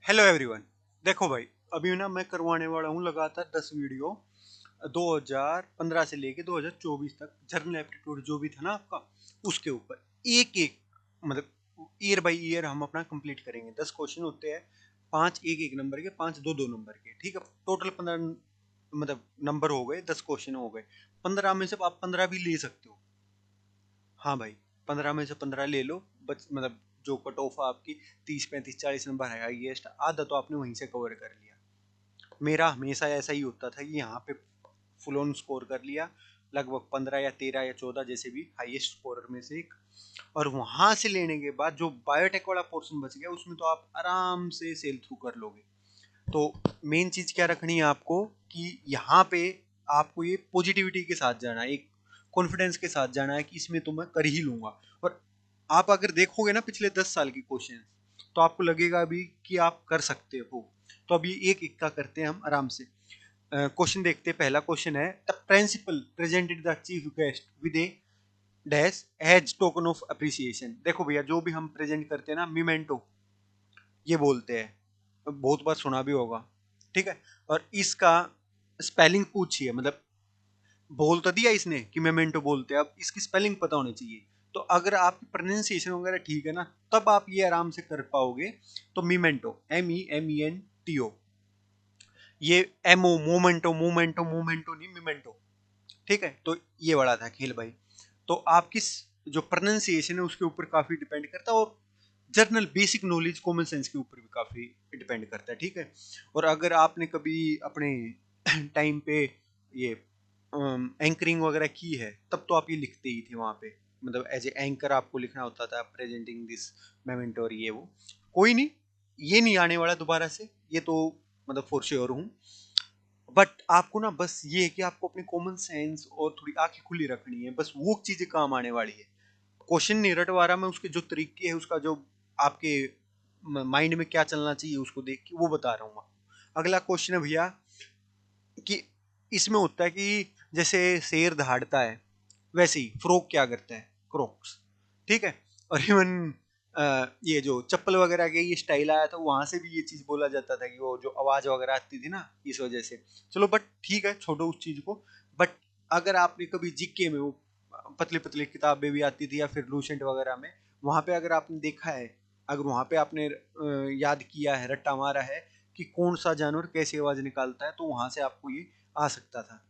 Hello everyone. देखो भाई, अभी ना मैं करवाने वाला हूँ लगातार 10 वीडियो 2015 से लेके 2024 तक जनरल एप्टीट्यूड जो भी था ना आपका, उसके ऊपर एक एक मतलब ईयर बाय ईयर हम अपना कंप्लीट करेंगे। 10 क्वेश्चन होते हैं, 5 एक एक नंबर के, 5 दो दो नंबर के। ठीक है, टोटल 15 मतलब नंबर हो गए, 10 क्वेश्चन हो गए। 15 में से आप 15 भी ले सकते हो। हाँ भाई, 15 में से 15 ले लो। बस मतलब जो कट ऑफ आपकी 30 35 40 नंबर है हाईएस्ट, आधा तो आपने वहीं से कवर कर लिया। मेरा हमेशा ऐसा ही होता था कि यहाँ पे फुल ऑन स्कोर कर लिया, लगभग 15 या 13 या 14 जैसे भी हाईएस्ट स्कोरर में से एक। और वहां से लेने के बाद जो बायोटेक वाला पोर्शन बच गया, उसमें तो आप आराम से सेल थ्रू कर लोगे। तो मेन चीज क्या रखनी है आपको कि यहाँ पे आपको ये पॉजिटिविटी के साथ जाना है, एक कॉन्फिडेंस के साथ जाना है कि इसमें तो मैं कर ही लूंगा। और आप अगर देखोगे ना पिछले 10 साल के क्वेश्चन, तो आपको लगेगा अभी कि आप कर सकते हो। तो अभी एक एक का करते हैं हम आराम से। क्वेश्चन देखते हैं। पहला क्वेश्चन है, the principal presented the chief guest with a dash as token of appreciation. देखो भैया, जो भी हम प्रेजेंट करते हैं ना, मिमेंटो ये बोलते हैं, बहुत बार सुना भी होगा। ठीक है, और इसका स्पेलिंग पूछिए, मतलब बोल तो दिया इसने कि मेमेंटो बोलते हैं, अब इसकी स्पेलिंग पता होनी चाहिए। तो अगर आपकी प्रोनाउंसिएशन वगैरह ठीक है ना, तब आप ये आराम से कर पाओगे। तो मीमेंटो, MEMENTO, ये MO मोमेंटो, मोमेंटो मोमेंटो नहीं मीमेंटो। ठीक है, तो ये वाला था खेल भाई। तो आपकी जो प्रोनाउंसिएशन है उसके ऊपर काफी डिपेंड करता है, और journal basic knowledge common sense के ऊपर भी काफी डिपेंड करता है। ठीक है, और अगर आपने कभी अपने टाइम पे ये एंकरिंग वगैरह की है, तब तो आप ये लिखते ही थे वहां पे। मतलब एज ए एंकर आपको लिखना होता था प्रेजेंटिंग दिस मोमेंट, और ये वो कोई नहीं, ये नहीं आने वाला दोबारा से, ये तो मतलब फॉर श्योर हूँ। बट आपको ना बस ये है कि आपको अपनी कॉमन सेंस और थोड़ी आंखें खुली रखनी है, बस वो चीजें काम आने वाली है। क्वेश्चन नहीं रटवा रहा मैं, उसके जो तरीके है, उसका जो आपके माइंड में क्या चलना चाहिए उसको देख के वो बता रहा हूँ आपको। अगला क्वेश्चन है भैया कि इसमें होता है कि जैसे शेर दहाड़ता है, वैसे ही फ्रॉग क्या करता है, क्रोक्स। ठीक है, और इवन ये जो चप्पल वगैरह के ये स्टाइल आया था, वहां से भी ये चीज बोला जाता था कि वो जो आवाज वगैरह आती थी ना, इस वजह से। चलो बट ठीक है, छोड़ो उस चीज को। बट अगर आपने कभी जीके में वो पतली पतली किताबें भी आती थी, या फिर लूसेंट वगैरह में, वहां पे अगर आपने देखा है, अगर वहां पे आपने याद किया है, रट्टा मारा है कि कौन सा जानवर कैसी आवाज निकालता है, तो वहां से आपको ये आ सकता था।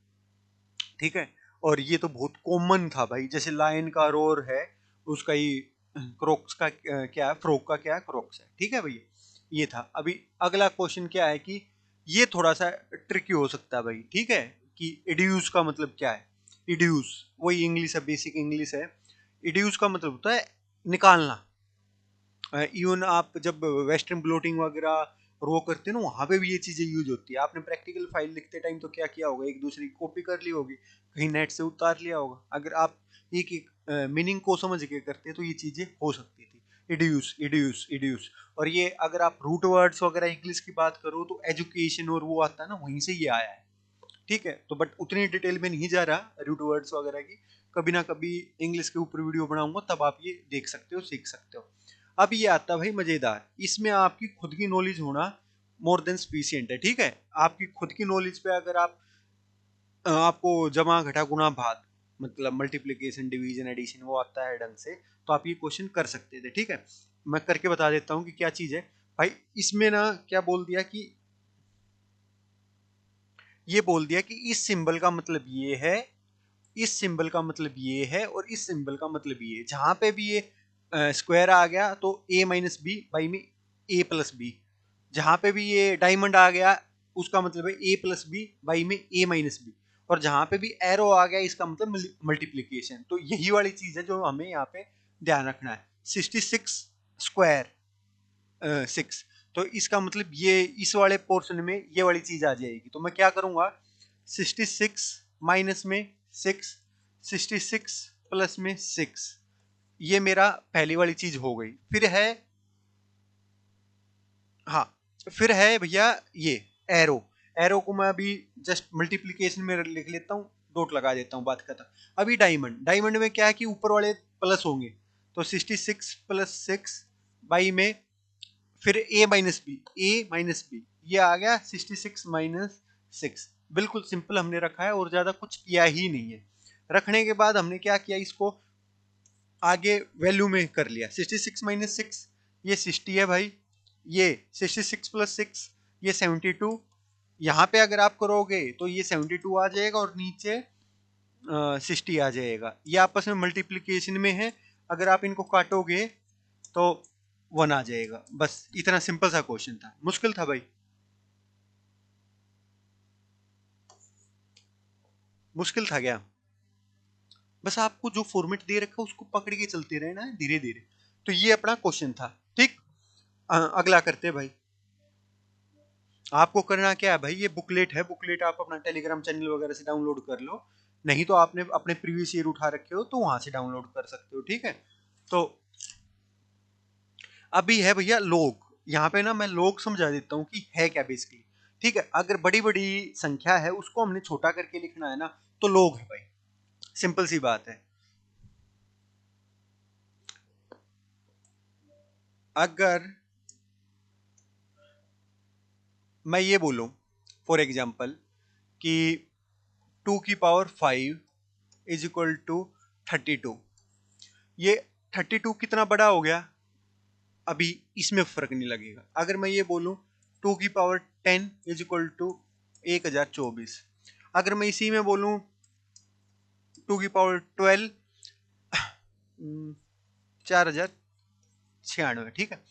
ठीक है, और ये तो बहुत कॉमन था भाई, जैसे लायन का रोर है, उसका ही क्रोक्स का क्या है, फ्रोक का क्या है, क्रोक्स है। ठीक है भैया, ये था। अभी अगला क्वेश्चन क्या है कि ये थोड़ा सा ट्रिकी हो सकता है भाई। ठीक है, कि इड्यूस का मतलब क्या है। इड्यूस वही इंग्लिश है, बेसिक इंग्लिश है। इड्यूस का मतलब होता है निकालना। इवन आप जब वेस्टर्न ब्लोटिंग वगैरह रो करते हैं ना, वहां पे भी ये चीजें यूज होती है। आपने प्रैक्टिकल फाइल लिखते टाइम तो क्या किया होगा, एक दूसरे की कॉपी कर ली होगी, कहीं नेट से उतार लिया होगा। अगर आप एक एक मीनिंग को समझ के करते तो ये चीजें हो सकती थी। इड्यूस इड्यूस इड्यूस। और ये अगर आप रूट वर्ड्स वगैरह इंग्लिश की बात करो, तो एजुकेशन और वो आता है ना, वहीं से ये आया है। ठीक है, तो बट उतनी डिटेल में नहीं जा रहा रूट वर्ड्स वगैरह की। कभी ना कभी इंग्लिश के ऊपर वीडियो बनाऊंगा, तब आप ये देख सकते हो, सीख सकते हो। अब ये आता है भाई मजेदार, इसमें आपकी खुद की नॉलेज होना मोर देन सफिशिएंट है। ठीक है, आपकी खुद की नॉलेज पे अगर आप आपको जमा घटा गुणा भाग, मतलब मल्टीप्लीकेशन डिवीजन एडिशन वो आता है ढंग से, तो आप ये क्वेश्चन कर सकते थे। ठीक है, मैं करके बता देता हूँ कि क्या चीज है भाई। इसमें ना क्या बोल दिया कि ये बोल दिया कि इस सिंबल का मतलब ये है, इस सिंबल का मतलब ये है, और इस सिंबल का मतलब ये है। जहां पे भी ये स्क्वायर आ गया तो A-B बाई में A+B। जहां पे भी ये डायमंड आ गया, उसका मतलब है A+B बाई में A-B। और जहां पे भी एरो आ गया, इसका मतलब मल्टीप्लीकेशन। तो यही वाली चीज है जो हमें यहाँ पे ध्यान रखना है। 66 स्क्वायर 6, तो इसका मतलब ये इस वाले पोर्शन में ये वाली चीज आ जाएगी। तो मैं क्या करूंगा, 66 माइनस में 6, 66 प्लस में 6, ये मेरा पहली वाली चीज हो गई। फिर है, हाँ, फिर है भैया ये एरो। एरो को मैं अभी जस्ट मल्टीप्लीकेशन में लिख लेता हूँ, डॉट लगा देता हूँ, बात खत्म। अभी डायमंड, डायमंड में क्या है कि ऊपर वाले प्लस होंगे, तो 66 प्लस 6 बाई में फिर a माइनस बी ये आ गया 66 माइनस 6। बिल्कुल सिंपल हमने रखा है और ज्यादा कुछ किया ही नहीं है। रखने के बाद हमने क्या किया, इसको आगे वैल्यू में कर लिया। 66 माइनस 6 ये 60 है भाई, ये 66 प्लस 6 ये 72। यहाँ पे अगर आप करोगे तो ये 72 आ जाएगा और नीचे 60 आ जाएगा। ये आपस में मल्टीप्लीकेशन में है, अगर आप इनको काटोगे तो 1 आ जाएगा। बस इतना सिंपल सा क्वेश्चन था। मुश्किल था भाई? मुश्किल था क्या? बस आपको जो फॉर्मेट दे रखा है उसको पकड़ के चलते रहना है धीरे धीरे। तो ये अपना क्वेश्चन था, ठीक। अगला करते हैं भाई। आपको करना क्या है भाई, ये बुकलेट है, बुकलेट आप अपना टेलीग्राम चैनल वगैरह से डाउनलोड कर लो, नहीं तो आपने अपने प्रीवियस ईयर उठा रखे हो तो वहां से डाउनलोड कर सकते हो, ठीक है। तो अभी है भैया लोग, यहाँ पे ना मैं लोग समझा देता हूँ कि है क्या बेसिकली। ठीक है, अगर बड़ी बड़ी संख्या है उसको हमने छोटा करके लिखना है ना, तो लोग है भाई, सिंपल सी बात है। अगर मैं ये बोलूं फॉर एग्जाम्पल कि 2 की पावर 5 इज इक्वल टू 32, ये 32 कितना बड़ा हो गया, अभी इसमें फर्क नहीं लगेगा। अगर मैं ये बोलूं 2 की पावर 10 इज इक्वल टू 1024, अगर मैं इसी में बोलूं 2 की पावर 12 4096, ठीक है,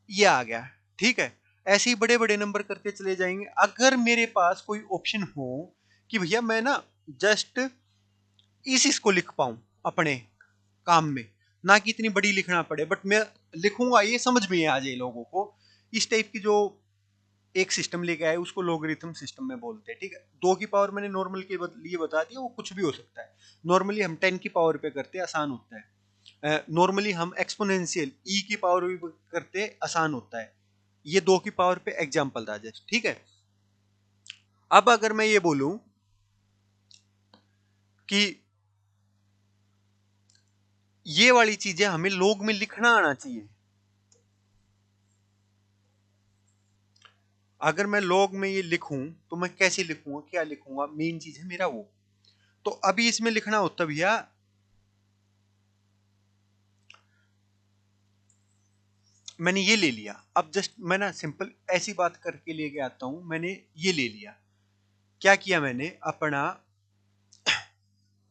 ये आ गया। ठीक है, ऐसे ही बड़े बड़े नंबर करते चले जाएंगे। अगर मेरे पास कोई ऑप्शन हो कि भैया मैं ना जस्ट इस इसको लिख पाऊं अपने काम में, ना कि इतनी बड़ी लिखना पड़े, बट मैं लिखूंगा ये समझ में आ जाए लोगों को, इस टाइप की जो एक सिस्टम लेके आए उसको लोगरिथम सिस्टम में बोलते हैं। ठीक है, 2 की पावर मैंने नॉर्मल के लिए बता दिया, वो कुछ भी हो सकता है। नॉर्मली हम 10 की पावर पे करते हैं, आसान होता है। नॉर्मली हम एक्सपोनेंशियल e की पावर भी करते हैं, आसान होता है। ये 2 की पावर पे एग्जाम्पल था जस्ट, ठीक है। अब अगर मैं ये बोलूं कि ये वाली चीजें हमें लोग में लिखना आना चाहिए, अगर मैं लॉग में ये लिखूं तो मैं कैसे लिखूंगा, क्या लिखूंगा, मेन चीज है मेरा वो। तो अभी इसमें लिखना होता भैया, मैंने ये ले लिया। अब जस्ट मैं ना सिंपल ऐसी बात करके लेके आता हूं, मैंने ये ले लिया। क्या किया मैंने अपना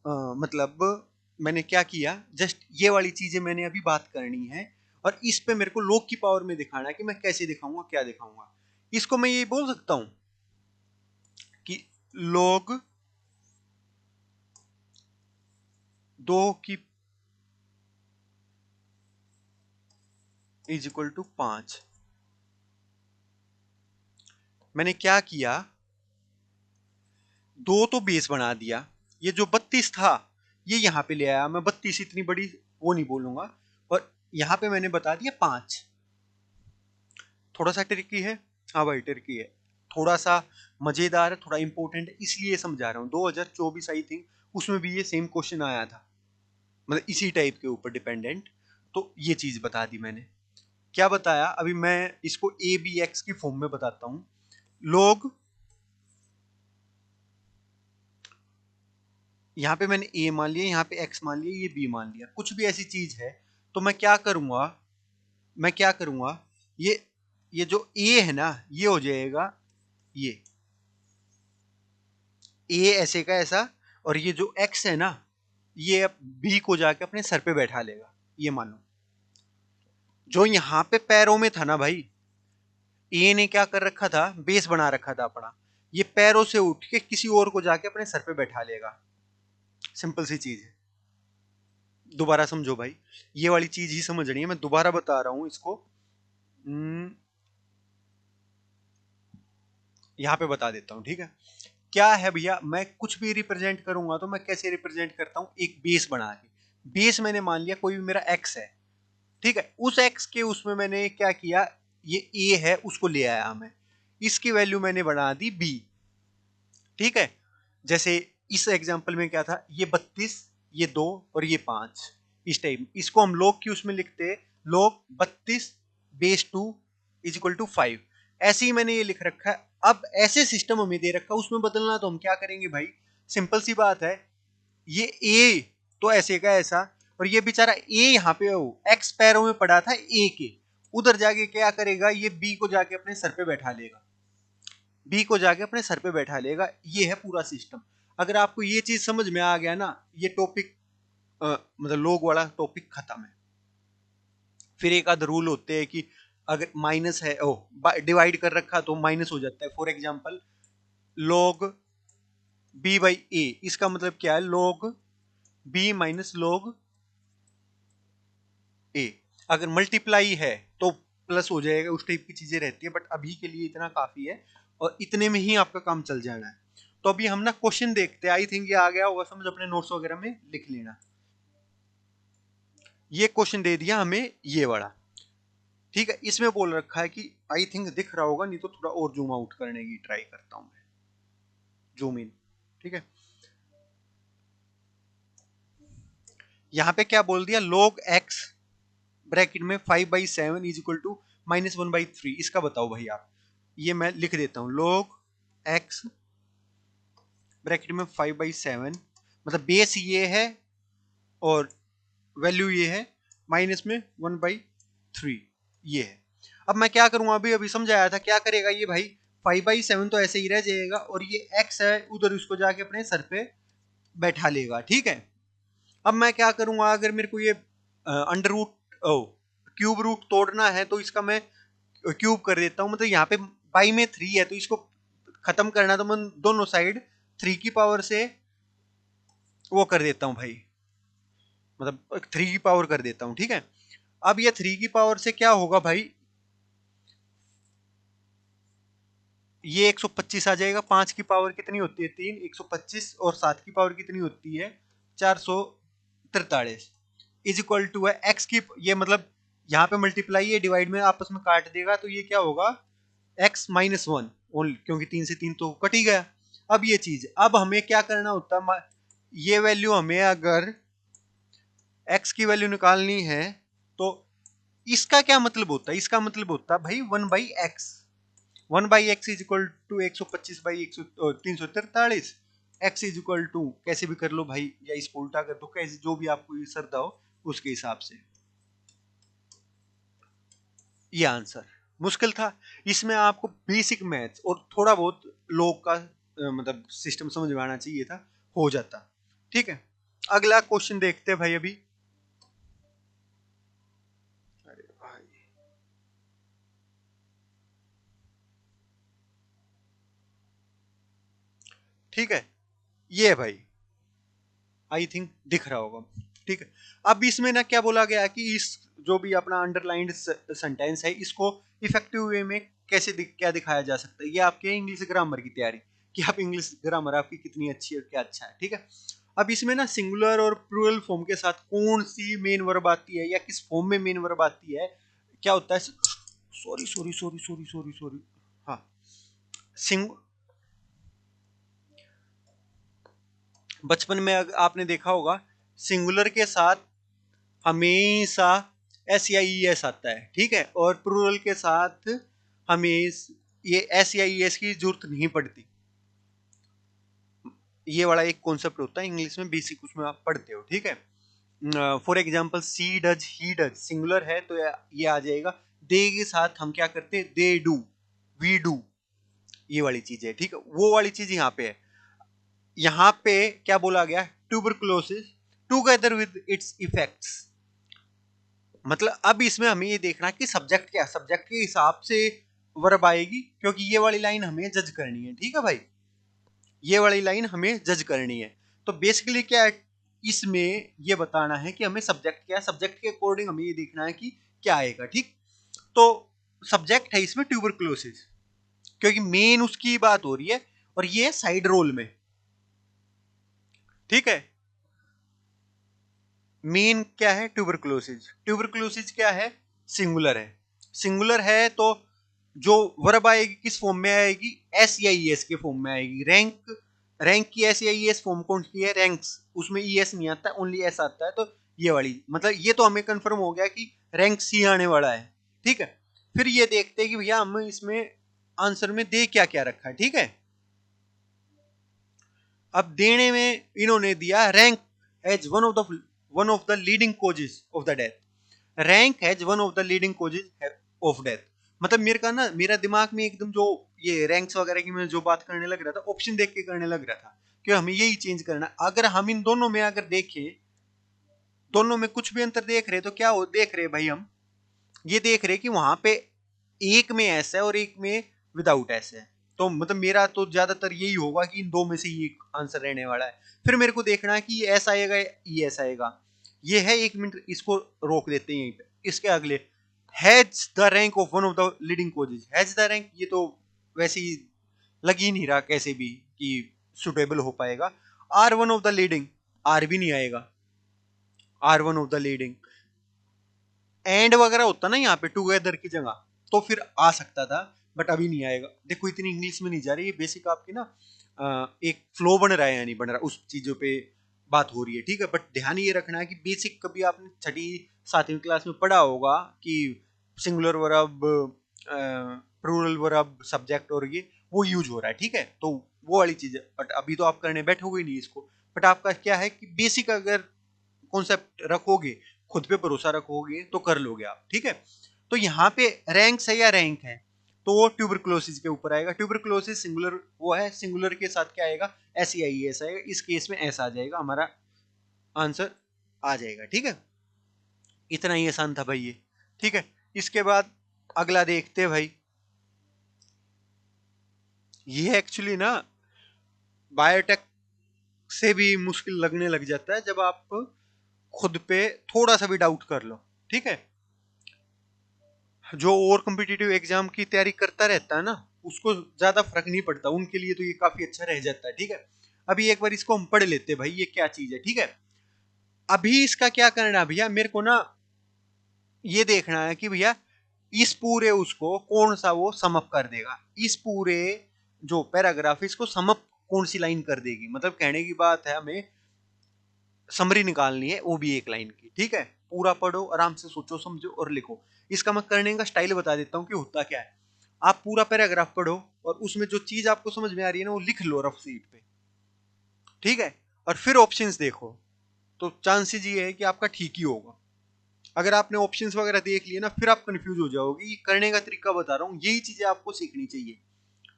मतलब मैंने क्या किया, जस्ट ये वाली चीजें मैंने अभी बात करनी है, और इस पे मेरे को लॉग की पावर में दिखाना है कि मैं कैसे दिखाऊंगा, क्या दिखाऊंगा। इसको मैं ये बोल सकता हूं कि log 2 इज इक्वल टू 5। मैंने क्या किया, 2 तो बेस बना दिया, ये जो 32 था ये यहाँ पे ले आया। मैं 32 इतनी बड़ी वो नहीं बोलूंगा, और यहाँ पे मैंने बता दिया 5। थोड़ा सा ट्रिकी है, हाँ भाई ट्रिकी है, थोड़ा सा मजेदार है, थोड़ा इंपॉर्टेंट है, इसलिए समझा रहा हूँ। 2024 आई थिंक उसमें भी ये सेम क्वेश्चन आया था, मतलब इसी टाइप के ऊपर डिपेंडेंट। तो ये चीज बता दी मैंने। क्या बताया, अभी मैं इसको ए बी एक्स की फॉर्म में बताता हूँ। लोग, यहाँ पे मैंने ए मान लिया, यहाँ पे एक्स मान लिया, ये बी मान लिया, कुछ भी ऐसी चीज है। तो मैं क्या करूंगा, मैं क्या करूंगा, ये जो ए है ना ये हो जाएगा ये ए ऐसे का ऐसा, और ये जो एक्स है ना ये अब बी को जाके अपने सर पे बैठा लेगा। ये मानो जो यहाँ पे पैरों में था ना भाई, ए ने क्या कर रखा था, बेस बना रखा था अपना, ये पैरों से उठ के किसी और को जाके अपने सर पे बैठा लेगा। सिंपल सी चीज है, दोबारा समझो भाई, ये वाली चीज ही समझनी है, मैं दोबारा बता रहा हूं इसको। यहाँ पे बता देता हूँ, ठीक है। क्या है भैया, मैं कुछ भी रिप्रेजेंट करूंगा तो मैं कैसे रिप्रेजेंट करता हूँ, एक बेस बना के। बेस मैंने मान लिया कोई भी मेरा एक्स है, ठीक है, उस एक्स के उसमें मैंने क्या किया, ये ए है उसको ले आया मैं, इसकी वैल्यू मैंने बना दी बी। ठीक है, जैसे इस एग्जांपल में क्या था, ये 32, ये 2 और ये 5, इस टाइप इसको हम लोग की उसमें लिखते, लोग 32 बेस 2 इज इक्वल टू 5। ऐसे ही मैंने ये लिख रखा है। अब ऐसे सिस्टम हमें दे रखा है, उसमें बदलना तो हम क्या करेंगे भाई, सिंपल सी बात है, ये ए तो ऐसे का ऐसा, और ये बेचारा ए यहाँ पे एक्स पैरों में पड़ा था ए के, उधर जाके क्या करेगा, ये बी को जाके अपने सर पे बैठा लेगा, बी को जाके अपने सर पे बैठा लेगा। ये है पूरा सिस्टम। अगर आपको ये चीज समझ में आ गया ना, ये टॉपिक मतलब लोग वाला टॉपिक खत्म है। फिर एक आध रूल होते हैं कि अगर माइनस है, ओ डिवाइड कर रखा तो माइनस हो जाता है। For example log b by A, इसका मतलब क्या है, log b minus log A. अगर मल्टीप्लाई है तो प्लस हो जाएगा, उस टाइप की चीजें रहती है, बट अभी के लिए इतना काफी है और इतने में ही आपका काम चल जाना है। तो अभी हम ना क्वेश्चन देखते हैं, आई थिंक ये आ गया होगा समझ, अपने नोट्स वगैरह में लिख लेना। ये क्वेश्चन दे दिया हमें ये वाला, ठीक है। इसमें बोल रखा है कि, आई थिंक दिख रहा होगा, नहीं तो थोड़ा और जूम आउट करने की ट्राई करता हूं मैं, जूम इन, ठीक है। यहाँ पे क्या बोल दिया, log x ब्रैकेट में 5/7 इज इक्वल टू -1/3। इसका बताओ भाई आप। ये मैं लिख देता हूँ, log x ब्रैकेट में 5/7, मतलब बेस ये है और वैल्यू ये है, माइनस में 1/3 ये है। अब मैं क्या करूंगा, अभी अभी समझाया था, क्या करेगा ये भाई, 5/7 तो ऐसे ही रह जाएगा, और ये x है उधर, उसको जाके अपने सर पे बैठा लेगा, ठीक है। अब मैं क्या करूंगा, अगर मेरे को ये अंडर रूट क्यूब रूट तोड़ना है तो इसका मैं क्यूब कर देता हूँ, मतलब यहाँ पे बाई में 3 है तो इसको खत्म करना, तो मैं दोनों साइड 3 की पावर से वो कर देता हूँ भाई, मतलब 3 की पावर कर देता हूँ, ठीक है। अब ये 3 की पावर से क्या होगा भाई, ये 125 आ जाएगा। 5 की पावर कितनी होती है, 3, 125, और 7 की पावर कितनी होती है, 443 इज इक्वल टू है एक्स की, ये मतलब यहाँ पे मल्टीप्लाई है, डिवाइड में आपस में काट देगा, तो ये क्या होगा, एक्स माइनस 1 ओनली, क्योंकि 3 से 3 तो कट ही गया। अब ये चीज, अब हमें क्या करना होता है, ये वैल्यू हमें अगर एक्स की वैल्यू निकालनी है तो इसका क्या मतलब होता है, इसका मतलब होता है भाई 1/x, 1/x is equal to 125/100 343। x is equal to, कैसे भी कर लो भाई, या इसको उल्टा कर दो, कैसे जो भी आपको ये श्रद्धा हो उसके हिसाब से। ये आंसर मुश्किल था, इसमें आपको बेसिक मैथ्स और थोड़ा बहुत लोग का मतलब सिस्टम समझ में आना चाहिए था, हो जाता, ठीक है। अगला क्वेश्चन देखते हैं भाई अभी। अरे भाई, ठीक है, ये है भाई, आई थिंक दिख रहा होगा, ठीक है। अब इसमें ना क्या बोला गया कि इस जो भी अपना अंडरलाइंड सेंटेंस है, इसको इफेक्टिव वे में कैसे क्या दिखाया जा सकता है, ये आपके इंग्लिश ग्रामर की तैयारी, कि आप इंग्लिश ग्रामर आपकी कितनी अच्छी है और क्या अच्छा है, ठीक है। अब इसमें ना सिंगुलर और प्लूरल फॉर्म के साथ कौन सी मेन वर्ब आती है, या किस फॉर्म में मेन वर्ब आती है, क्या होता है, sorry sorry sorry sorry sorry sorry, हाँ, सिंग बचपन में आपने देखा होगा, सिंगुलर के साथ हमेशा एस या ई एस आता है, ठीक है, और प्लूरल के साथ हमें ये एस या ई एस की जरूरत नहीं पड़ती। ये वाला एक कॉन्सेप्ट होता है इंग्लिश में, बेसिक उसमें आप पढ़ते हो, ठीक है। For example she does, he does, singular है तो ये आ जाएगा। दे के साथ हम क्या करते हैं, दे डू, वी डू, ये वाली चीज है, ठीक है। वो वाली चीज यहाँ पे है। यहाँ पे क्या बोला गया, tuberculosis together with its effects, मतलब अब इसमें हमें ये देखना है कि सब्जेक्ट क्या, सब्जेक्ट के हिसाब से वर्ब आएगी, क्योंकि ये वाली लाइन हमें जज करनी है, ठीक है भाई, ये वाली लाइन हमें जज करनी है। तो बेसिकली क्या है, इसमें ये बताना है कि हमें सब्जेक्ट क्या है, सब्जेक्ट के अकॉर्डिंग हमें ये देखना है कि क्या आएगा, ठीक। तो सब्जेक्ट है इसमें ट्यूबरकुलोसिस, क्योंकि मेन उसकी बात हो रही है, और ये साइड रोल में, ठीक है। मेन क्या है, ट्यूबरकुलोसिस, ट्यूबरकुलोसिस क्या है, सिंगुलर है, सिंगुलर है तो जो वर्ब आएगी किस फॉर्म में आएगी, एस या ई एस के फॉर्म में आएगी। रैंक, रैंक की एस या ई एस फॉर्म कौन सी है, रैंक्स, उसमें ई एस नहीं आता, ओनली एस आता है, तो ये वाली, मतलब ये तो हमें कंफर्म हो गया कि रैंक सी आने वाला है, ठीक है। फिर ये देखते हैं कि भैया हम इसमें आंसर में दे क्या क्या रखा है, ठीक है। अब देने में इन्होंने दिया rank as one of the leading causes of the death. Rank as one of the leading causes of death, मतलब मेरे का ना, मेरा दिमाग में एकदम जो ये रैंक्स वगैरह की मैं जो बात करने लग रहा था, ऑप्शन देख के करने लग रहा था कि हमें यही चेंज करना। अगर हम इन दोनों में अगर देखें, दोनों में कुछ भी अंतर देख रहे तो क्या हो देख रहे भाई, हम ये देख रहे कि वहां पे एक में ऐसा है और एक में विदाउट ऐसा है। तो मतलब मेरा तो ज्यादातर यही होगा कि इन दो में से ही एक आंसर रहने वाला है। फिर मेरे को देखना है कि ये ऐसा आएगा, ये ऐसा आएगा। ये है, 1 मिनट इसको रोक देते हैं यहीं पे। इसके अगले, has the rank of one of the leading causes. Has the rank, ये तो वैसे ही लग ही नहीं रहा कैसे भी कि सुटेबल हो पाएगा। Are one of the leading, are भी नहीं आएगा, are one of the leading. And वगैरह होता ना यहाँ पे टुगेदर की जगह, तो फिर आ सकता था, बट अभी नहीं आएगा। देखो इतनी इंग्लिश में नहीं जा रही, ये बेसिक आपकी ना एक फ्लो बन रहा है या नहीं बन रहा, उस चीजों पे बात हो रही है, ठीक है। बट ध्यान ये रखना है कि बेसिक कभी आपने छठी सातवीं क्लास में पढ़ा होगा कि singular verb, plural verb, subject, और ये वो यूज हो रहा है, ठीक है। तो वो वाली चीज है, बट अभी तो आप करने बैठोगे नहीं इसको। बट आपका क्या है कि बेसिक अगर कॉन्सेप्ट रखोगे, खुद पे भरोसा रखोगे, तो कर लोगे आप, ठीक है। तो यहाँ पे रैंक है या रैंक है, तो वो ट्यूबरक्लोसिस के ऊपर आएगा। ट्यूबरक्लोसिस सिंगुलर वो है, सिंगुलर के साथ क्या आएगा, SEIES आएगा। इस केस में ऐसा आ जाएगा, हमारा आंसर आ जाएगा, ठीक है। इतना ही आसान था भाई ये, ठीक है। इसके बाद अगला देखते हैं भाई। ये एक्चुअली ना बायोटेक से भी मुश्किल लगने लग जाता है जब आप खुद पे थोड़ा सा भी डाउट कर लो, ठीक है। जो और कम्पिटिटिव एग्जाम की तैयारी करता रहता है ना, उसको ज्यादा फर्क नहीं पड़ता, उनके लिए तो ये काफी अच्छा रह जाता है, ठीक है। अभी एक बार इसको हम पढ़ लेते हैं भाई, ये क्या चीज है, ठीक है। अभी इसका क्या करना है भैया, मेरे को ना ये देखना है कि भैया इस पूरे उसको कौन सा वो समअप कर देगा, इस पूरे जो पैराग्राफ इसको समअप कौन सी लाइन कर देगी। मतलब कहने की बात है, हमें समरी निकालनी है, वो भी एक लाइन की, ठीक है। पूरा पढ़ो, आराम से सोचो समझो और लिखो। इसका मैं करने का स्टाइल बता देता हूँ कि होता क्या है। आप पूरा पैराग्राफ पढ़ो और उसमें जो चीज आपको समझ में आ रही है ना, वो लिख लो रफ शीट पे, ठीक है। और फिर ऑप्शंस देखो, तो चांसेस ये है कि आपका ठीक ही होगा। अगर आपने ऑप्शंस वगैरह देख लिए ना, फिर आप कंफ्यूज हो जाओगे। ये करने का तरीका बता रहा हूँ, यही चीजें आपको सीखनी चाहिए।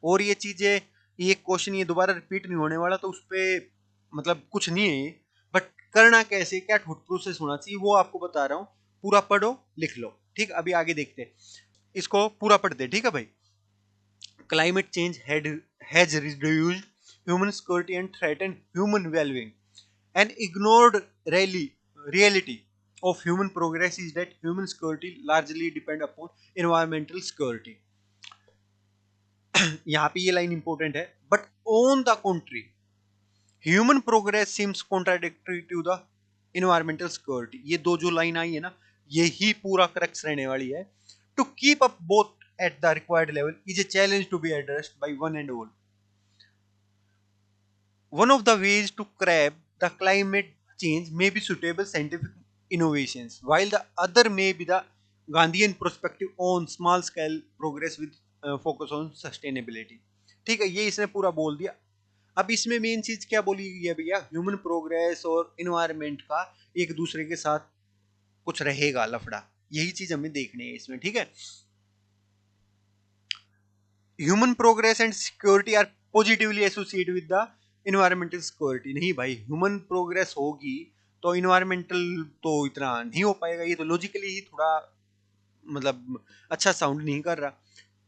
और ये चीजें, ये क्वेश्चन ये दोबारा रिपीट नहीं होने वाला, तो उस पर मतलब कुछ नहीं है। बट करना कैसे, क्या थॉट प्रोसेस होना चाहिए, वो आपको बता रहा हूँ। पूरा पढ़ो, लिख लो, ठीक। अभी आगे देखते हैं, इसको पूरा पढ़ते, ठीक है भाई। Climate change has reduced human security and threaten human wellbeing and ignored reality of human progress is that human security largely depend upon environmental security। यहाँ पे ये लाइन इंपॉर्टेंट है, but on the contrary human progress seems contradictory to the environmental security. ये दो जो line आई है ना, यही पूरा करेक्ट रहने वाली है। To keep up both at the required level is a challenge to be addressed by one and all. One of the ways to curb the climate change may be suitable scientific innovations, while the other may be the Gandhian perspective on small scale progress with focus on sustainability। ठीक है, ये इसने पूरा बोल दिया। अब इसमें main चीज क्या बोली गई है भैया, ह्यूमन प्रोग्रेस और इन्वायरमेंट का एक दूसरे के साथ कुछ रहेगा लफड़ा, यही चीज हमें देखनी है इसमें, ठीक है। Human progress and security are positively associated with the environmental security. नहीं भाई, ह्यूमन प्रोग्रेस होगी तो इन्वायरमेंटल तो इतना नहीं हो पाएगा। ये तो लॉजिकली ही थोड़ा मतलब अच्छा साउंड नहीं कर रहा।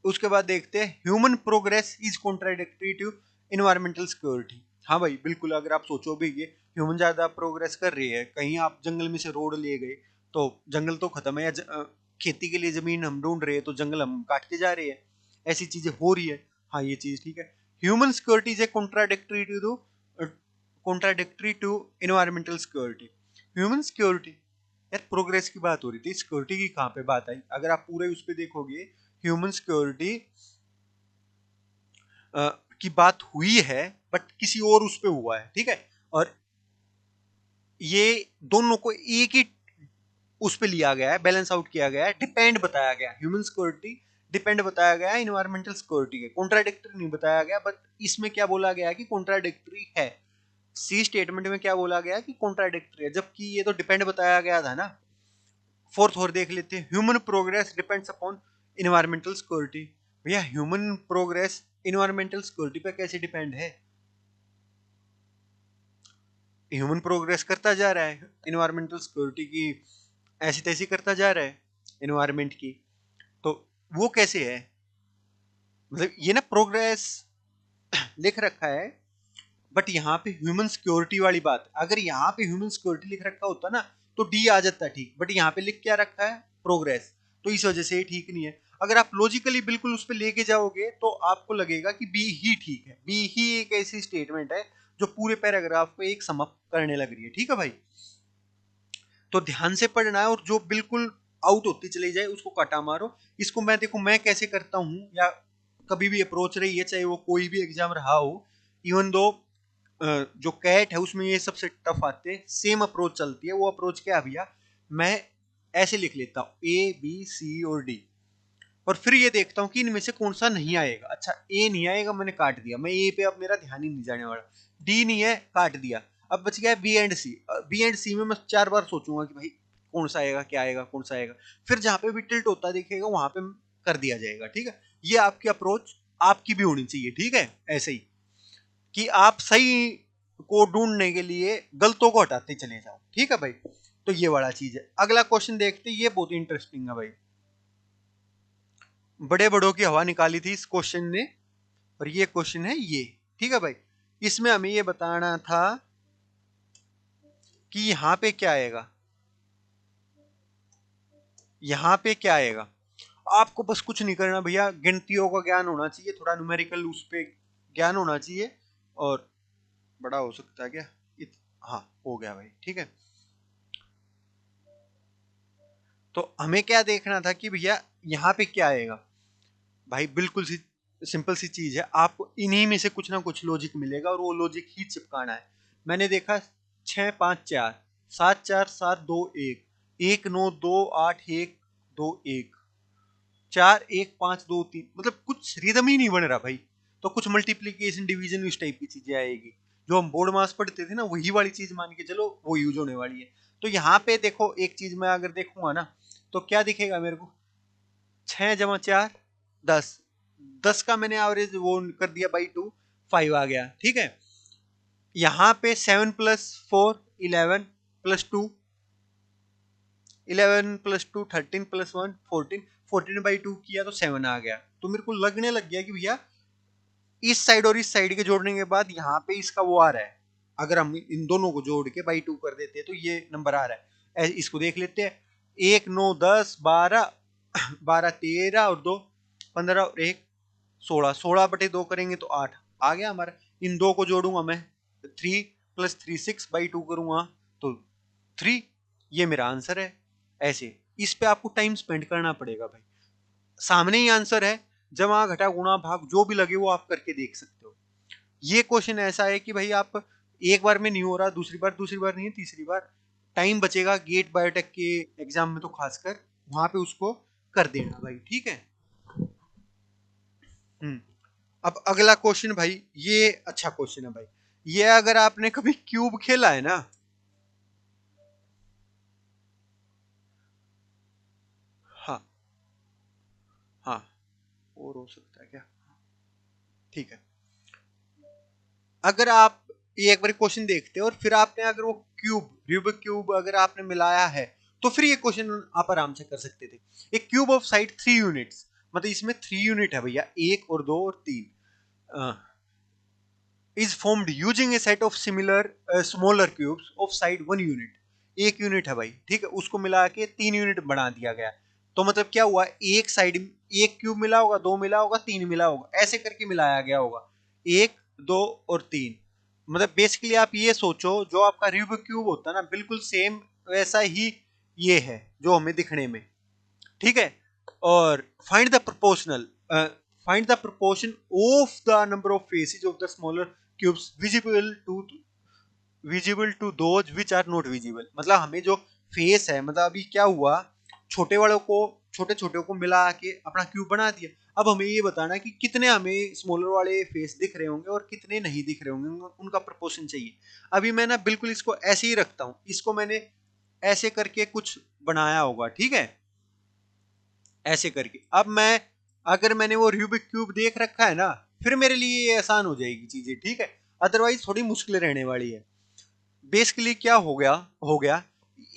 उसके बाद देखते हैं, human progress is contradictory to environmental security. हाँ भाई बिल्कुल, अगर आप सोचो भी ये ह्यूमन ज्यादा प्रोग्रेस कर रही है, कहीं आप जंगल में से रोड ले गए तो जंगल तो खत्म है, या खेती के लिए जमीन हम ढूंढ रहे हैं तो जंगल हम काटते जा रहे हैं, ऐसी चीजें हो रही है। हाँ ये चीज ठीक है। Human security is a contradictory to environmental security. Human security, यार प्रोग्रेस की बात हो रही थी, सिक्योरिटी की कहाँ पे बात आई। अगर आप पूरे उस पर देखोगे, ह्यूमन सिक्योरिटी की बात हुई है, बट किसी और उस पे हुआ है, ठीक है। और ये दोनों को एक ही उस पे लिया गया है, बैलेंस आउट किया गया है, डिपेंड बताया गया, ह्यूमन सिक्योरिटी डिपेंड बताया गया है इन्वायरमेंटल सिक्योरिटी के, कॉन्ट्राडिक्टरी नहीं बताया गया, बट इसमें क्या बोला गया है कि कॉन्ट्राडिक्टरी है, सी स्टेटमेंट में क्या बोला गया कि कॉन्ट्राडिक्टरी है, जबकि ये तो डिपेंड बताया गया था ना। फोर्थ और देख लेते हैं, human progress depends upon environmental security. भैया ह्यूमन प्रोग्रेस इन्वायरमेंटल सिक्योरिटी पे कैसे डिपेंड है? ह्यूमन प्रोग्रेस करता जा रहा है, इन्वायरमेंटल सिक्योरिटी की ऐसी तैसी करता जा रहा है इन्वायरमेंट की, तो वो कैसे है? मतलब ये ना प्रोग्रेस लिख रखा है, बट यहाँ पे ह्यूमन सिक्योरिटी वाली बात, अगर यहाँ पे ह्यूमन सिक्योरिटी लिख रखा होता ना तो डी आ जाता ठीक, बट यहाँ पे लिख क्या रखा है? प्रोग्रेस, तो इस वजह से ये ठीक नहीं है। अगर आप लॉजिकली बिल्कुल उस पर लेके जाओगे तो आपको लगेगा कि बी ही ठीक है, बी ही एक ऐसी स्टेटमेंट है जो पूरे पैराग्राफ को एक सम अप करने लग रही है। ठीक है भाई, तो ध्यान से पढ़ना है, और जो बिल्कुल आउट होती चली जाए उसको काटा मारो। इसको मैं देखो मैं कैसे करता हूँ, या कभी भी अप्रोच रही है, चाहे वो कोई भी एग्जाम रहा हो, इवन दो जो कैट है उसमें ये सबसे टफ आते हैं, सेम अप्रोच चलती है। वो अप्रोच क्या है भैया, मैं ऐसे लिख लेता हूँ ए बी सी और डी, और फिर ये देखता हूँ कि इनमें से कौन सा नहीं आएगा। अच्छा ए नहीं आएगा, मैंने काट दिया, मैं ए पे अब मेरा ध्यान ही नहीं जाने वाला, डी नहीं है, काट दिया, अब बच गया B and C. B and C में मैं 4 बार सोचूंगा कि भाई कौन सा आएगा, क्या आएगा, कौन सा आएगा, फिर जहां पे भी टिल्ट होता दिखेगा वहां पे कर दिया जाएगा। ठीक है, ये आपकी अप्रोच आपकी भी होनी चाहिए। ठीक है, ऐसे ही कि आप सही को ढूंढने के लिए गलतों को हटाते चले जाओ। ठीक है भाई, तो ये वाला चीज है। अगला क्वेश्चन देखते, ये बहुत इंटरेस्टिंग है भाई, बड़े बड़ों की हवा निकाली थी इस क्वेश्चन ने, और ये क्वेश्चन है ये। ठीक है भाई, इसमें हमें ये बताना था कि यहाँ पे क्या आएगा, यहाँ पे क्या आएगा। आपको बस कुछ नहीं करना भैया, गिनतियों का ज्ञान होना चाहिए, थोड़ा न्यूमेरिकल उस पे ज्ञान होना चाहिए, और बड़ा हो सकता है क्या हाँ हो गया भाई। ठीक है, तो हमें क्या देखना था कि भैया यहाँ पे क्या आएगा। भाई बिल्कुल सी सिंपल सी चीज है, आपको इन्हीं में से कुछ ना कुछ लॉजिक मिलेगा, और वो लॉजिक ही चिपकाना है। मैंने देखा 6 5 4 7 4 7 2 1 1 9 2 8 1 2 1 4 1 5 2 3, मतलब कुछ रिदम ही नहीं बन रहा भाई। तो कुछ मल्टीप्लीकेशन डिवीजन इस टाइप की चीजें आएगी, जो हम बोर्ड मास पढ़ते थे ना, वही वाली चीज मान के चलो वो यूज होने वाली है। तो यहाँ पे देखो एक चीज मैं अगर देखूंगा ना, तो क्या दिखेगा मेरे को, 6 × 4 10, 10 का मैंने एवरेज वो कर दिया बाई 2, 5 आ गया। ठीक है, यहाँ पे 7 + 4 11 + 2 11 + 2 13 + 1 14, 14/2 किया तो 7 आ गया। तो मेरे को लगने लग गया कि भैया इस साइड और इस साइड के जोड़ने के बाद यहाँ पे इसका वो आ रहा है, अगर हम इन दोनों को जोड़ के बाई 2 कर देते हैं तो ये नंबर आ रहा है। इसको देख लेते हैं, 1 9 10 12 12 13 और 2 15 और 1 16, 16/2 करेंगे तो 8 आ गया हमारा। इन दो को जोड़ूंगा मैं, 3 + 3 6/2 करूंगा तो 3, ये मेरा आंसर है। ऐसे इस पे आपको टाइम स्पेंड करना पड़ेगा भाई, सामने ही आंसर है, जमा घटा गुणा भाग जो भी लगे वो आप करके देख सकते हो। ये क्वेश्चन ऐसा है कि भाई आप एक बार में नहीं हो रहा, दूसरी बार नहीं, तीसरी बार टाइम बचेगा, गेट बायोटेक के एग्जाम में तो खासकर वहां पे उसको कर देना भाई। ठीक है, हम्म। अब अगला क्वेश्चन भाई, ये अच्छा क्वेश्चन है भाई, ये अगर आपने कभी क्यूब खेला है ना, हाँ हाँ, और हो सकता है क्या, ठीक है, अगर आप ये एक बार क्वेश्चन देखते हो और फिर आपने अगर वो क्यूब रूबिक क्यूब अगर आपने मिलाया है, तो फिर ये क्वेश्चन आप आराम से कर सकते थे। एक क्यूब ऑफ साइड 3 यूनिट्स, मतलब इसमें 3 यूनिट है भैया, 1 और 2 और 3, is formed using A set of similar smaller cubes of side 1 unit. 1 unit है भाई, ठीक है, उसको मिला के 3 यूनिट बना दिया गया। तो मतलब क्या हुआ, एक साइड एक क्यूब मिला होगा, 2 मिला होगा, 3 मिला होगा, ऐसे करके मिलाया गया होगा, 1 2 और 3। मतलब बेसिकली आप ये सोचो, जो आपका रूबिक क्यूब होता है ना, बिल्कुल सेम वैसा ही ये है जो हमें दिखने में। ठीक है, और find the proportional, find the proportion of the number of faces of the smaller cubes visible to those which are not visible. मतलब हमें जो फेस है, मतलब अभी क्या हुआ, छोटे वालों को छोटे छोटे को मिला के अपना क्यूब बना दिया। अब हमें ये बताना है कि कितने हमें स्मॉलर वाले फेस दिख रहे होंगे और कितने नहीं दिख रहे होंगे, उनका प्रोपोर्शन चाहिए। अभी मैं ना बिल्कुल इसको ऐसे ही रखता हूँ, इसको मैंने ऐसे करके कुछ बनाया होगा, ठीक है, ऐसे करके। अब मैं, अगर मैंने वो रूबिक क्यूब देख रखा है ना, फिर मेरे लिए ये आसान हो जाएगी चीजें, ठीक है, अदरवाइज थोड़ी मुश्किल रहने वाली है। बेसिकली क्या हो गया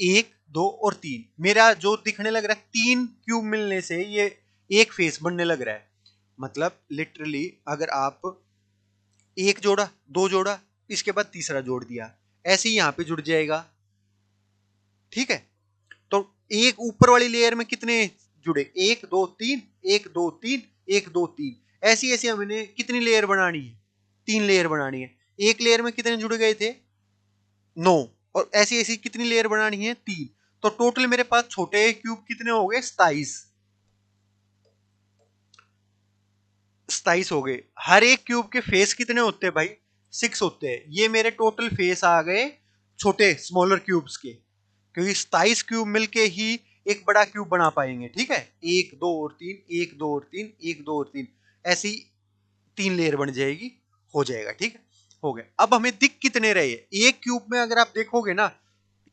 1 2 और 3, मेरा जो दिखने लग रहा है 3 क्यूब मिलने से ये एक फेस बनने लग रहा है। मतलब लिटरली अगर आप एक जोड़ा, दो जोड़ा, इसके बाद तीसरा जोड़ दिया, ऐसे ही यहाँ पे जुड़ जाएगा, ठीक है। तो एक ऊपर वाली लेयर में कितने जुड़े, 1 2 3, 1 2 3, 1 2 3, ऐसी ऐसी हमने कितनी लेयर बनानी है, 3 लेयर बनानी है। एक लेयर में कितने जुड़ गए थे, 9, और ऐसी ऐसी कितनी लेयर बनानी है, 3। तो टोटल मेरे पास छोटे क्यूब कितने हो गए, 27 हो गए। हर एक क्यूब के फेस कितने होते हैं भाई, 6 होते हैं। ये मेरे टोटल फेस आ गए छोटे स्मॉलर क्यूब्स के, क्योंकि 27 क्यूब मिलके ही एक बड़ा क्यूब बना पाएंगे, ठीक है। 1 2 और 3, 1 2 और 3, 1 2 और 3, ऐसी 3 लेयर बन जाएगी, हो जाएगा, ठीक है, हो गया। अब हमें दिख कितने रहे हैं एक क्यूब में, अगर आप देखोगे ना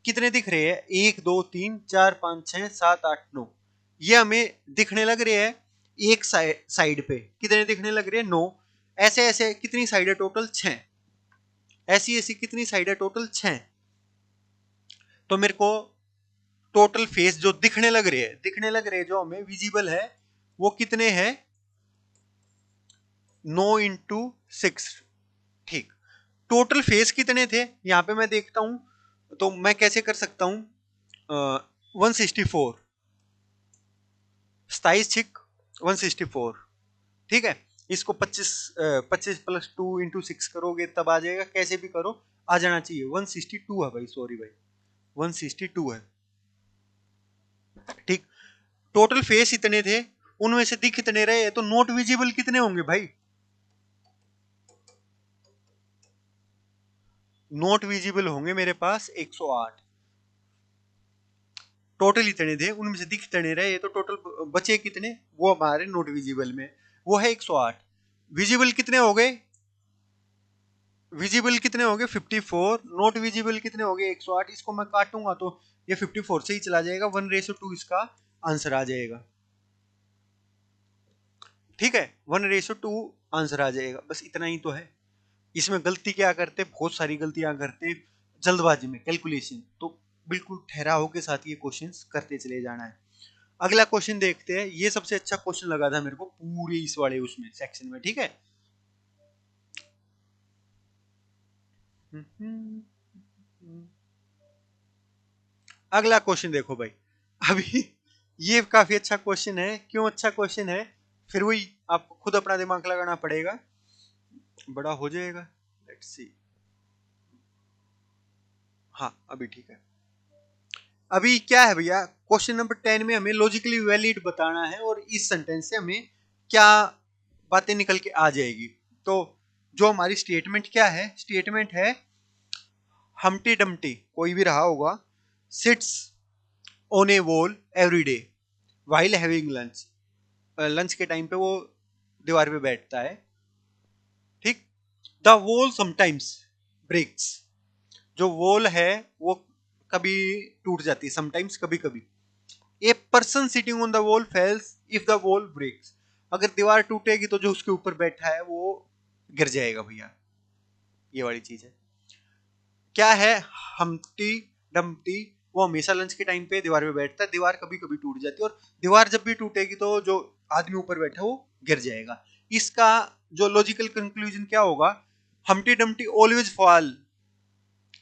कितने दिख रहे हैं, 1 2 3 4 5 6 7 8 9, ये हमें दिखने लग रहे हैं एक साइड पे, कितने दिखने लग रहे हैं, 9। ऐसे ऐसे कितनी साइड है टोटल, 6। ऐसी ऐसी कितनी साइड है टोटल, 6। तो मेरे को टोटल फेस जो दिखने लग रहे हैं जो हमें विजिबल है, वो कितने हैं, 9 × 6, ठीक। टोटल फेस कितने थे, यहाँ पे मैं देखता हूं, तो मैं कैसे कर सकता हूं, 164, 27 × 6 164, ठीक है। इसको 25 + 2 × 6 करोगे तब आ जाएगा, कैसे भी करो आ जाना चाहिए। 162 है भाई, सॉरी भाई, 162 है, ठीक। टोटल फेस इतने थे, उनमें से दिख कितने रहे, तो नोट विजिबल कितने होंगे भाई, नोट विजिबल होंगे मेरे पास 108। टोटल इतने थे, उनमें से दिख इतने रहे, तो टोटल बचे कितने, वो हमारे नोट विजिबल में, वो है 108। विजिबल कितने हो गए, विजिबल कितने हो गए 54, नोट विजिबल कितने हो गए 108। इसको मैं काटूंगा तो ये 54 से ही चला जाएगा, 1:2 इसका आंसर आ जाएगा, ठीक है, 1:2 आंसर आ जाएगा। बस इतना ही तो है। इसमें गलती क्या करते, बहुत सारी गलतियां करते जल्दबाजी में, कैलकुलेशन। तो बिल्कुल ठहराव के साथ ये क्वेश्चंस करते चले जाना है। अगला क्वेश्चन देखते हैं, ये सबसे अच्छा क्वेश्चन लगा था मेरे को पूरे इस वाले उसमें सेक्शन में, ठीक है। अगला क्वेश्चन देखो भाई, अभी ये काफी अच्छा क्वेश्चन है। क्यों अच्छा क्वेश्चन है, फिर वही आप खुद अपना दिमाग लगाना पड़ेगा, बड़ा हो जाएगा। लेट्स सी, हाँ अभी ठीक है। अभी क्या है भैया, क्वेश्चन नंबर 10 में हमें लॉजिकली वैलिड बताना है, और इस सेंटेंस से हमें क्या बातें निकल के आ जाएगी। तो जो हमारी स्टेटमेंट क्या है, स्टेटमेंट है हम्टी डम्टी, कोई भी रहा होगा, sits on a wall every day while having lunch, lunch के टाइम पे वो दीवार पे बैठता है, ठीक। द वॉल समटाइम्स ब्रेक्स, जो वॉल है वो कभी टूट जाती है, समटाइम्स कभी कभी। A person sitting on the wall falls if the wall breaks, अगर दीवार टूटेगी तो जो उसके ऊपर बैठा है वो गिर जाएगा भैया, ये वाली चीज है। क्या है, हम्टी डम्टी, वो हमेशा लंच के टाइम पे दीवार पे बैठता है, दीवार कभी कभी टूट जाती है, और दीवार जब भी टूटेगी तो जो आदमी ऊपर बैठा है वो गिर जाएगा। इसका जो लॉजिकल कंक्लूजन क्या होगा, Humpty Dumpty always fall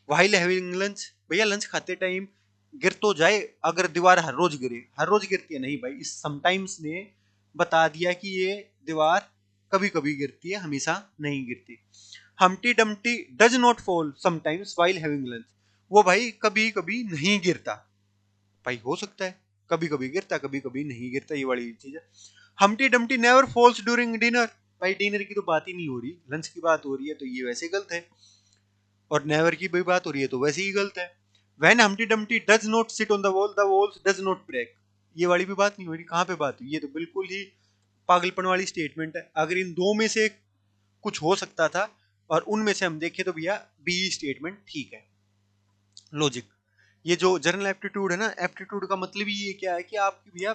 while having lunch, भैया लंच खाते टाइम गिर तो जाए, अगर दीवार हर रोज गिरे, हर रोज गिरती है नहीं भाई, इस समटाइम्स ने बता दिया कि ये दीवार कभी कभी गिरती है, हमेशा नहीं गिरती। Humpty Dumpty does not fall sometimes while having lunch, वो भाई कभी कभी नहीं गिरता, भाई हो सकता है कभी कभी गिरता कभी कभी नहीं गिरता, ये वाली चीज है। Humpty Dumpty never falls during dinner, भाई डिनर की तो बात ही नहीं हो रही, लंच की बात हो रही है, तो ये वैसे गलत है। और नेवर की भी बात हो रही है तो वैसे ही गलत है। When Humpty Dumpty does not sit on the walls does not break. ये वाली भी बात नहीं हो रही, कहाँ पे बात हुई? ये तो बिल्कुल ही पागलपन वाली स्टेटमेंट है। अगर इन दो में से कुछ हो सकता था और उनमें से हम देखें तो भैया बी स्टेटमेंट ठीक है। लॉजिक, ये जो जनरल एप्टीट्यूड है ना, एप्टीट्यूड का मतलब ही ये क्या है कि आपकी भैया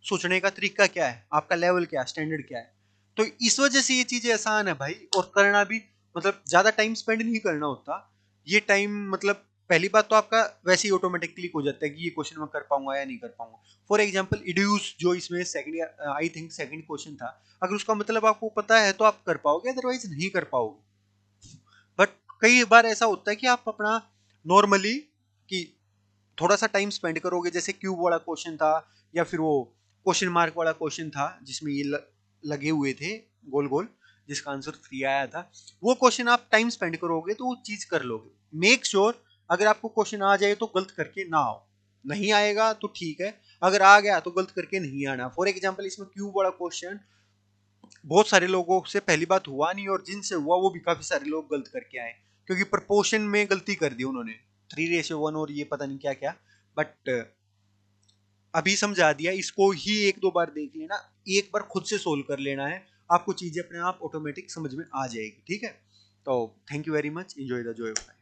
सोचने का तरीका क्या है, आपका लेवल क्या है, स्टैंडर्ड क्या है। तो इस वजह से ये चीजें आसान है भाई, और करना भी मतलब ज्यादा टाइम स्पेंड नहीं करना होता। ये टाइम मतलब पहली बात तो आपका वैसे ही ऑटोमेटिक क्लिक हो जाता है कि ये क्वेश्चन मैं कर पाऊंगा या नहीं कर पाऊंगा। फॉर एग्जाम्पल इड्यूस जो इसमें second I think second question था, अगर उसका मतलब आपको पता है तो आप कर पाओगे, अदरवाइज नहीं कर पाओगे। बट कई बार ऐसा होता है कि आप अपना नॉर्मली कि थोड़ा सा टाइम स्पेंड करोगे, जैसे क्यूब वाला क्वेश्चन था या फिर वो क्वेश्चन मार्क वाला क्वेश्चन था जिसमें ये लगे हुए थे गोल गोल, जिसका आंसर 3 आया था। वो क्वेश्चन आप टाइम स्पेंड करोगे तो वो चीज कर लोगे। मेक श्योर अगर आपको क्वेश्चन आ जाए तो गलत करके ना आओ, नहीं आएगा तो ठीक है, अगर आ गया तो गलत करके नहीं आना। फॉर एग्जाम्पल इसमें क्यूब वाला क्वेश्चन बहुत सारे लोगों से पहली बात हुआ नहीं, और जिनसे हुआ वो भी काफी सारे लोग गलत करके आए, क्योंकि प्रपोर्शन में गलती कर दी उन्होंने, 3:1 और ये पता नहीं क्या क्या। बट अभी समझा दिया, इसको ही एक दो बार देख लेना, एक बार खुद से सोल्व कर लेना है, आपको चीजें अपने आप ऑटोमेटिक समझ में आ जाएगी। ठीक है, तो thank you very much, enjoy the Joy of life.